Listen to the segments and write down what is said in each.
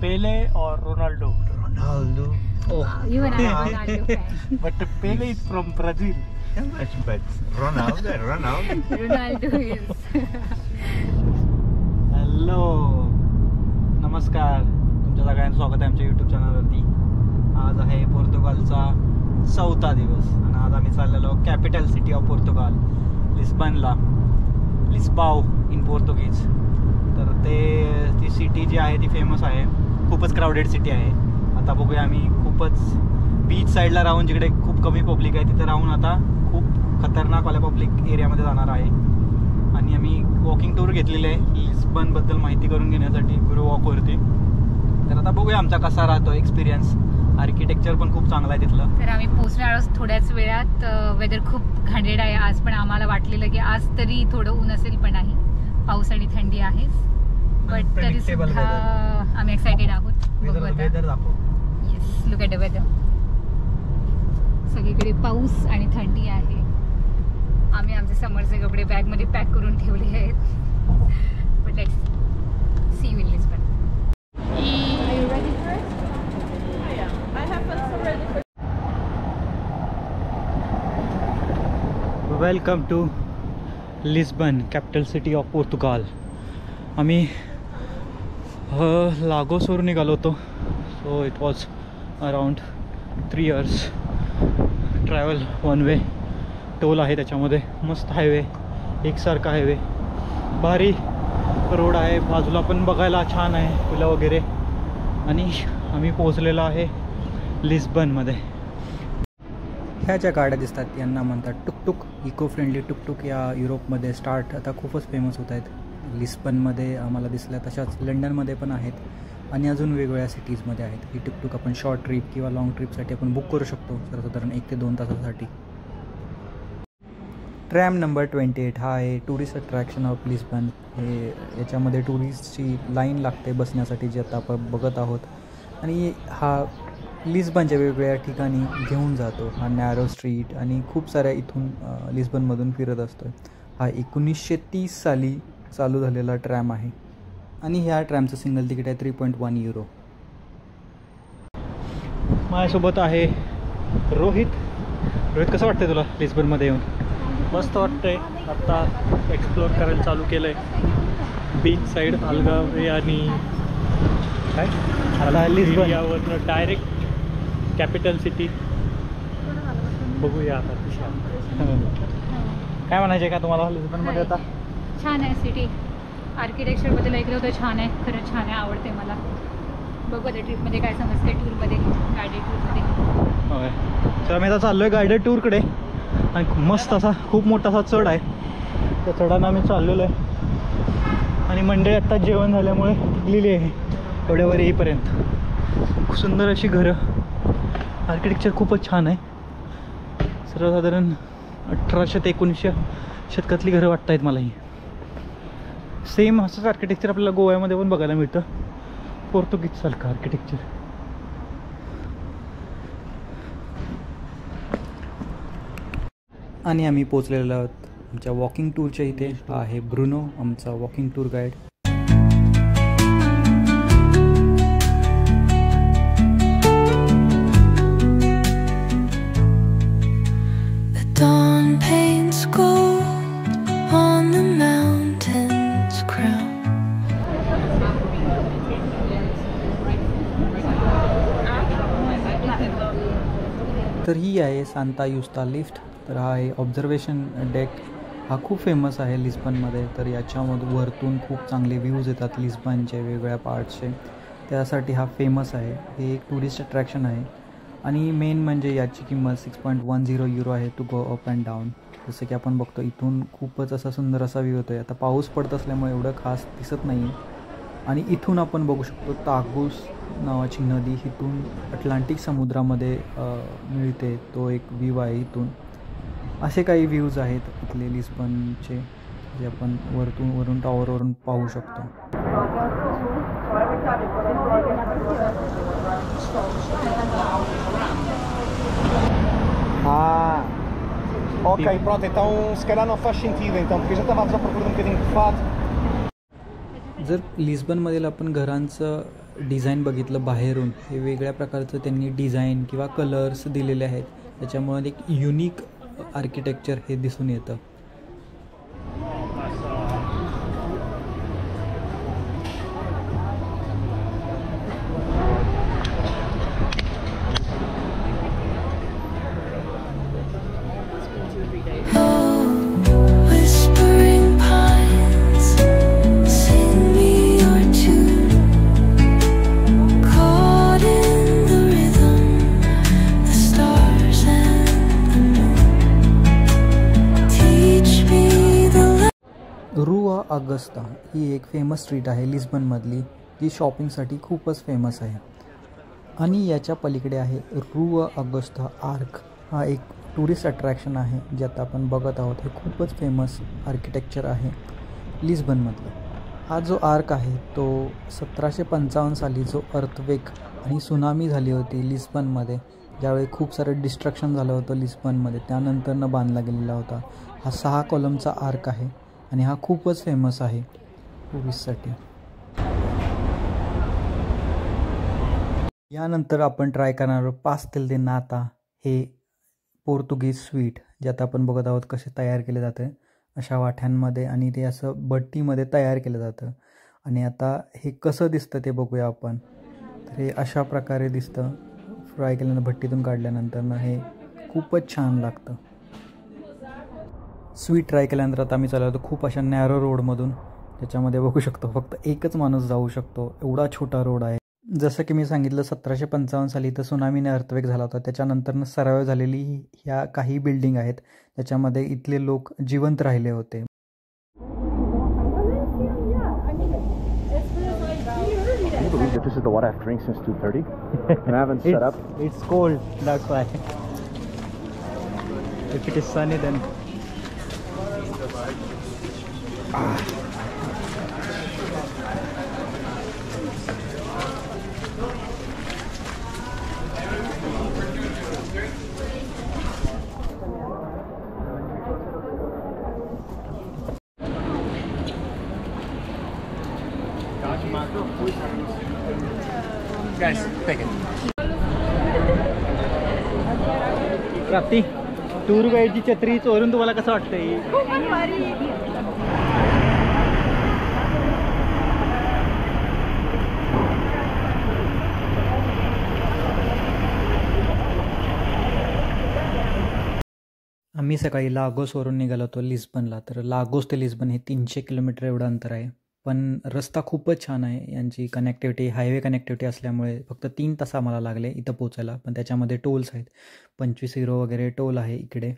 Pele or Ronaldo? Ronaldo. Oh. You and I are Ronaldo fans. But Pele is from Brazil. But Ronaldo. Ronaldo is. Hello, नमस्कार, तुमच्या सगळ्यांचं स्वागत आहे आमच्या YouTube चॅनलवरती. आज आहे पोर्तुगालचा 4था दिवस आणि आज आम्ही चाललेलो कॅपिटल सिटी ऑफ पोर्तुगाल, लिस्बनला. Lisboa in Portuguese. तर ती सिटी जी आहे ती फेमस आहे, खूपच क्राऊडेड सिटी आहे. आता बघूया आम्ही खूपच बीच साईडला राहून, जिकडे खूप कमी पब्लिक आहे तिथे राहून आता खूप खतरनाकवाल्या पब्लिक एरियामध्ये जाणार आहे. आणि आम्ही वॉकिंग टूर घेतलेली आहे लिस्बनबद्दल माहिती करून घेण्यासाठी गुरु वॉकवरती. तर आता बघूया आमचा कसा राहतो एक्सपिरियन्स. आर्किटेक्चर पण खूप चांगलं आहे तिथलं. तर आम्ही पोहोचणार आहोत थोड्याच वेळात. वेदर खूप घाणेरडं आहे आज, पण आम्हाला वाटलेलं की आज तरी थोडं ऊन असेल, पण नाही, पाऊस आणि थंडी आहेच. बट तरी सुद्धा आम्ही एक्सायटेड आहोत. बघू आता. Yes, look at the weather. सगळीकडे पाऊस आणि थंडी आहे. आम्ही आमचे समरचे कपडे बॅगमध्ये पॅक करून ठेवले आहेत. But let's see you in Lisbon. Welcome to Lisbon, capital city of Portugal. आम्ही लागोसवरून निघालो होतो. So it was around 3 hours travel one way. Toll आहे त्याच्यामध्ये. मस्त हायवे, एकसारखा हायवे, भारी रोड आहे. बाजूला पण बघायला छान आहे, फुलं वगैरे. आणि आम्ही पोहोचलेलो आहे लिस्बनमध्ये. ह्या ज्या गाड्या दिसतात यांना म्हणतात टुकटुक. इको फ्रेंडली टुकटुक या युरोपमध्ये स्टार्ट आता खूपच फेमस होत आहेत. लिस्बनमध्ये आम्हाला दिसल्या, तशाच लंडनमध्ये पण आहेत आणि अजून वेगवेगळ्या सिटीजमध्ये आहेत. ही टुकटुक आपण शॉर्ट ट्रिप किंवा लॉंग ट्रिपसाठी आपण बुक करू शकतो, सर्वसाधारण 1 ते 2 तासासाठी. ट्रॅम नंबर 28 हा आहे टुरिस्ट अट्रॅक्शन ऑफ लिस्बन. हे याच्यामध्ये टुरिस्टची लाईन लागते बसण्यासाठी, जी आता आपण बघत आहोत. आणि हा लिस्बनच्या वेगवेगळ्या ठिकाणी घेऊन जातो. हा नॅरो स्ट्रीट आणि खूप साऱ्या इथून लिस्बनमधून फिरत असतो. हा 1930 साली चालू झालेला ट्रॅम आहे. आणि ह्या ट्रॅमचं सिंगल तिकीट आहे 3.1 euro. माझ्यासोबत आहे रोहित. रोहित, कसं वाटतंय तुला लिस्बनमध्ये येऊन? मस्त वाटतंय. आत्ता एक्सप्लोअर करायला चालू केलं आहे. बीच साईड अलगावे आणि काय लिस्बनवरनं डायरेक्ट कॅपिटल सिटी बघूया आता. काय म्हणायचं आहे का तुम्हाला लिस्बनमध्ये आता? छान आहे सिटी. आर्किटेक्चरबद्दल ऐकलं होतं, छान आहे, खरंच छान आहे, आवडते मला. बघू आता ट्रिपमध्ये काय समजते, टूरमध्ये, गाइडेड टूरमध्ये. होय, तर आम्ही आता चाललो आहे गाइडेड टूरकडे. आणि मस्त असा खूप मोठा असा चढ आहे. त्या चढानं आम्ही चाललेलो आहे. आणि मंडळी आत्ता जेवण झाल्यामुळे थकलेली आहे एवढ्यावर येईपर्यंत. खूप सुंदर अशी घरं, आर्किटेक्चर खूपच छान आहे. सर्वसाधारण 1800 ते 1900 शतकातली घरं वाटत आहेत मला. ही सेम असंच आर्किटेक्चर आपल्याला गोव्यामध्ये पण बघायला मिळतं, पोर्तुगीजसारखं आर्किटेक्चर. आणि आम्ही पोचलेलो आहोत आमच्या वॉकिंग टूरच्या इथे. हा आहे ब्रुनो, आमचा वॉकिंग टूर गाईड. तर ही आहे सांता युस्ता लिफ्ट. तर हा आहे ऑब्झर्वेशन डेक. हा खूप फेमस आहे लिस्बनमध्ये. तर याच्यामधून वरतून खूप चांगले व्ह्यूज येतात लिस्बनचे वेगवेगळ्या पार्ट्सचे, त्यासाठी हा फेमस आहे. हे एक टुरिस्ट अट्रॅक्शन आहे. आणि मेन म्हणजे याची किंमत 6.10 euro आहे to go up and down. जसं की आपण बघतो इथून खूपच असा सुंदर असा व्ह्यू होतो आहे. आता पाऊस पडत असल्यामुळे एवढं खास दिसत नाही आहे. आणि इथून आपण बघू शकतो तागुस नावाची नदी इथून अटलांटिक समुद्रामध्ये मिळते. तो एक व्ह्यू आहे इथून. असे काही व्ह्यूज आहेत इथले लिस्बनचे, जे आपण वरून टॉवरवरून पाहू शकतो. Ok, pronto, então se calhar não faz sentido então, porque eu já estava à procura de um bocadinho de fato. जर लिस्बनमधील आपण घरांचं डिझाईन बघितलं बाहेरून, हे वेगळ्या प्रकारचं त्यांनी डिझाईन किंवा कलर्स दिलेले आहेत, त्याच्यामुळे एक युनिक आर्किटेक्चर हे दिसून येतं. रुआ अगस्ता ही एक फेमस स्ट्रीट आहे लिस्बनमधली, जी शॉपिंगसाठी खूपच फेमस आहे. आणि याच्या पलीकडे आहे रुआ अगस्ता आर्क. हा एक टुरिस्ट अट्रॅक्शन आहे जे आता आपण बघत आहोत. हे खूपच फेमस आर्किटेक्चर आहे लिस्बनमधलं. हा जो आर्क आहे तो 1755 साली जो अर्थक्वेक आणि सुनामी झाली होती लिस्बनमध्ये, ज्यावेळी खूप सारं डिस्ट्रक्शन झालं होतं लिस्बनमध्ये, त्यानंतरनं बांधला गेलेला होता. हा 6 कॉलमचा आर्क आहे आणि हा खूपच फेमस आहे टुरिस्टसाठी. यानंतर आपण ट्राय करणार आहोत पास्तेल दे नाता, हे पोर्तुगीज स्वीट, जे आता आपण बघत आहोत कसे तयार केले जाते अशा वाट्यांमध्ये, आणि ते असं भट्टीमध्ये तयार केलं जातं. आणि आता हे कसं दिसतं ते बघूया आपण. तर हे अशा प्रकारे दिसतं फ्राय केल्यानं, भट्टीतून काढल्यानंतर हे खूपच छान लागतं. स्वीट ट्राय केल्यानंतर आता आम्ही चाललो होतो खूप अशा नॅरो रोडमधून, त्याच्यामध्ये बघू शकतो फक्त एकच माणूस जाऊ शकतो, एवढा छोटा रोड आहे. जसं की मी सांगितलं 1755 साली इथं सुनामीने अर्थक्वेक झाला होता. त्याच्यानंतरनं सर्वाइव्ह झालेली ह्या काही बिल्डिंग आहेत, त्याच्यामध्ये इथले लोक जिवंत राहिले होते. This is the water I've drank since 2:30 and I haven't set up. It's cold, that's why. If it is sunny then Guys, take it. प्राप्ती, टूर गाईडची छत्री चोरून तुम्हाला कसं वाटतंय? आम्ही सकाळी लागोसवरून निघालो होतो लिस्बनला. तर लागोस ते लिस्बन हे 300 किलोमीटर एवढं अंतर आहे, पण रस्ता खूपच छान आहे. यांची कनेक्टिव्हिटी, हायवे कनेक्टिव्हिटी असल्यामुळे फक्त 3 तास आम्हाला लागले इथं पोचायला. पण त्याच्यामध्ये टोल्स आहेत, 25 युरो वगैरे टोल आहे इकडे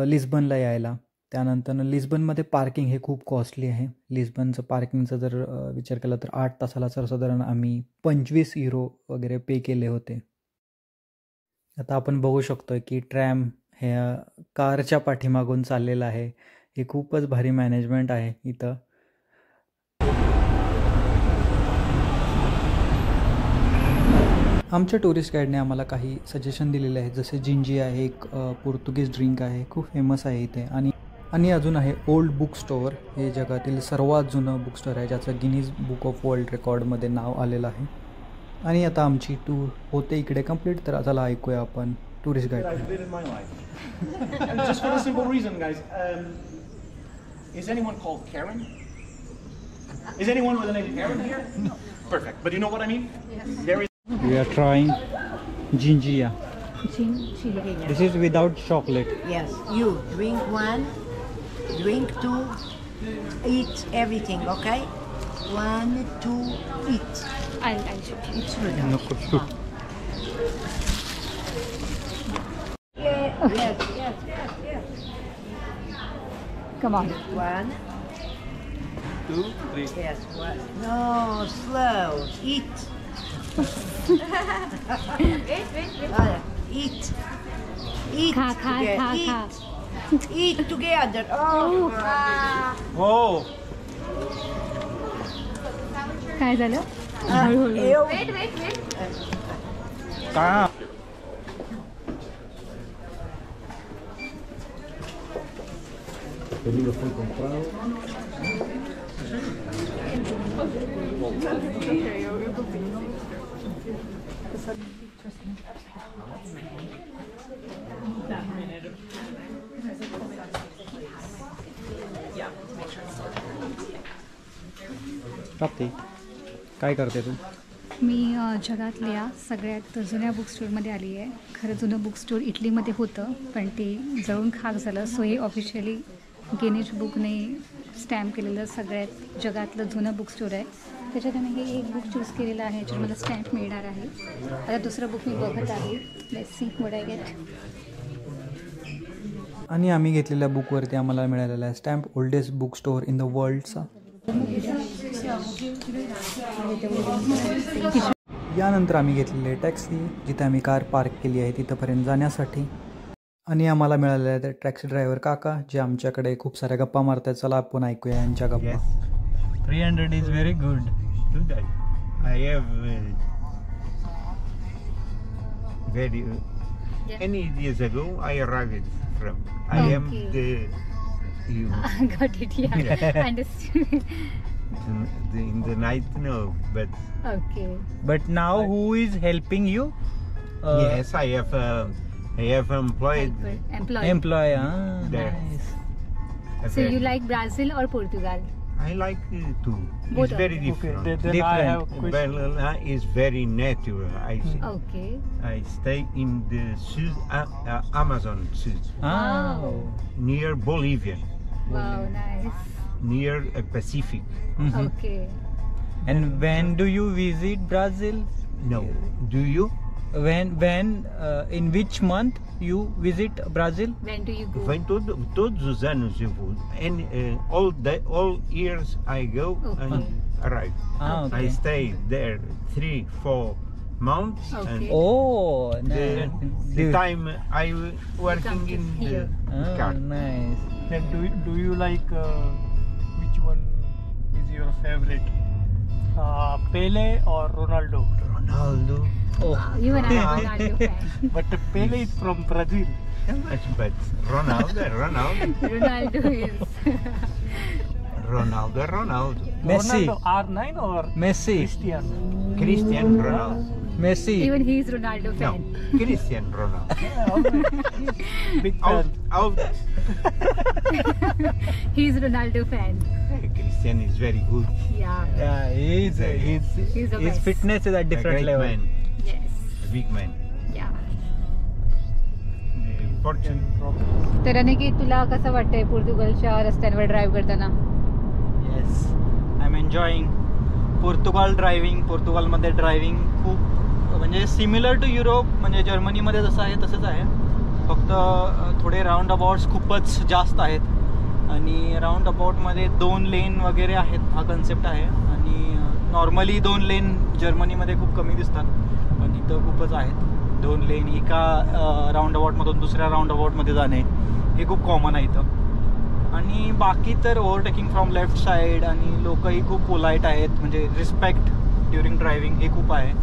लिस्बनला यायला. त्यानंतर लिस्बनमध्ये पार्किंग हे खूप कॉस्टली आहे. लिस्बनचं पार्किंगचं जर विचार केला तर 8 तासाला सर्वसाधारण आम्ही 25 युरो वगैरे पे केले होते. आता आपण बघू शकतो की ट्रॅम हे कारच्या पाठीमागून चाललेलं आहे. हे खूपच भारी मॅनेजमेंट आहे इथं. आमच्या टुरिस्ट गाईडने आम्हाला काही सजेशन दिलेले आहेत, जसे जिंजिया आहे एक पोर्तुगीज ड्रिंक आहे, खूप फेमस आहे इथे. आणि अजून आहे ओल्ड बुक स्टोअर, हे जगातील सर्वात जुनं बुक स्टोअर आहे, ज्याचं गिनीज बुक ऑफ वर्ल्ड रेकॉर्डमध्ये नाव आलेलं आहे. आणि आता आमची टूर होते इकडे कंप्लीट. तर चला ऐकूया आपण tourist guide. Just for the simple reason, guys. Is anyone called Karen? Is anyone with the name Karen here? No. Perfect. But you know what I mean? Yes. There is. We are trying gingia. This is without chocolate. Yes, you drink one, drink two, eat everything, okay? 1, 2, eat. I'll show you. It's good. No, Yes. Come on. 1, 2, 3. yes, 1. No, slow. Eat. Eat. Eat. खा. Eat together. Oh. Whoa. काय झालं? Ah. Pedido fue comprado. प्राप्ती काय करते तू? मी जगातल्या सगळ्यात जुन्या book स्टोअरमध्ये आली आहे. खरं जुनं बुक स्टोअर इटलीमध्ये होतं, पण ते जळून खाक झालं. सो हे ऑफिशियली गिनीज बुकने स्टॅम्प केलेलं सगळ्यात जगातलं जुनं बुक स्टोअर आहे. त्याच्यात मी हे एक बुक चूज केलेलं आहे, ज्याच्यात मला स्टॅम्प मिळणार आहे. आता दुसरं बुक मी बघत आहे. Let's see what I get. आणि आम्ही घेतलेल्या बुकवरती आम्हाला मिळालेला आहे stamp oldest book store in the वर्ल्डचा. यानंतर आम्ही घेतलेली टॅक्सी, जिथे आम्ही कार पार्क केली आहे तिथंपर्यंत जाण्यासाठी. आणि आम्हाला मिळालेले आहे टॅक्सी ड्रायव्हर काका, जे आमच्याकडे खूप साऱ्या गप्पा मारतात. चला आपण ऐकूया यांच्या गप्पा. 300 is very good. Today I have very any years ago I arrived from. I am the you Got it, yeah. Understood. in the night no, but Okay. But now who is helping you? yes I have employed Employee. Employee. there. Nice. So you like Brazil or Portugal? I like two. Both It's of very them. different. Then I have question. Bella is very natural. Okay. I stay in the Amazon South, Oh. near Bolivia, Wow, nice. near Pacific. Mhm. Okay. And when do you visit Brazil? No, do you? When in which month you visit Brazil? When do you go? Vem todos os anos eu vou. And all years I go Okay. and arrive. Ah, I okay. stay there 3-4 months. Okay. And Oh, the nice. time I working to in the here. car. Nice. Then do you like which one is your favorite? Pele or Ronaldo? Ronaldo. Oh. You and I are Ronaldo fan. But Pele is from Brazil. But Ronaldo. Ronaldo is. Ronaldo. Messi. Ronaldo R9 or Messi. Cristiano Ronaldo. Messi. Even he is Ronaldo No, fan. Cristiano Ronaldo. big fan. Out. He is Ronaldo fan. Cristiano is very good. Yeah. Yeah, He's the his best. fitness is at A different great level. man. Yes. A big man. Yeah. Portugal. तर अनिकेत, तुला कसं वाटतंय पोर्तुगलच्या रस्त्यांवर drive करताना? Yes, I am enjoying Portugal driving. पोर्तुगालमध्ये driving खूप म्हणजे similar to Europe, म्हणजे जर्मनीमध्ये जसं आहे तसंच आहे. फक्त थोडे राऊंड अबाउट्स खूपच जास्त आहेत. आणि राऊंड अबाउटमध्ये 2 लेन वगैरे आहेत, हा कन्सेप्ट आहे. आणि नॉर्मली 2 लेन जर्मनीमध्ये खूप कमी दिसतात, पण इथं खूपच आहेत 2 लेन. एका राऊंड अबाउटमधून दुसऱ्या राऊंड अबाउटमध्ये जाणे हे खूप कॉमन आहे इथं. आणि बाकी तर ओव्हरटेकिंग फ्रॉम लेफ्ट साईड, आणि लोकही खूप पोलाईट आहेत, म्हणजे रिस्पेक्ट ड्युरिंग ड्रायव्हिंग हे खूप आहे.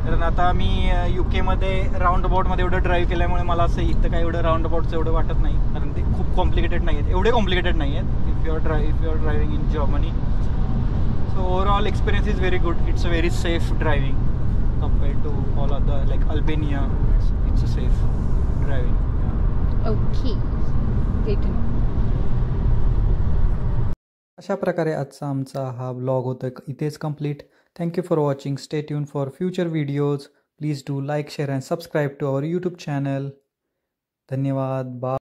कारण आता मी UK मध्ये राऊंड अबाउटमध्ये एवढं ड्राईव्ह केल्यामुळे मला असं इथं काही एवढं राऊंड अबाउटचं एवढं वाटत नाही, कारण ते खूप कॉम्प्लिकेटेड नाही आहेत, एवढे कॉम्प्लिकेटेड नाही आहेत if you are driving in Germany. So overall experience is very good. It's a very safe driving compared to all other like Albania. It's a safe driving. Okay. Great. अशा प्रकारे आजचा आमचा हा ब्लॉग होता इथेच complete. Thank you for watching. Stay tune for future videos. Please do like, share and subscribe to our YouTube channel. धन्यवाद. Bye.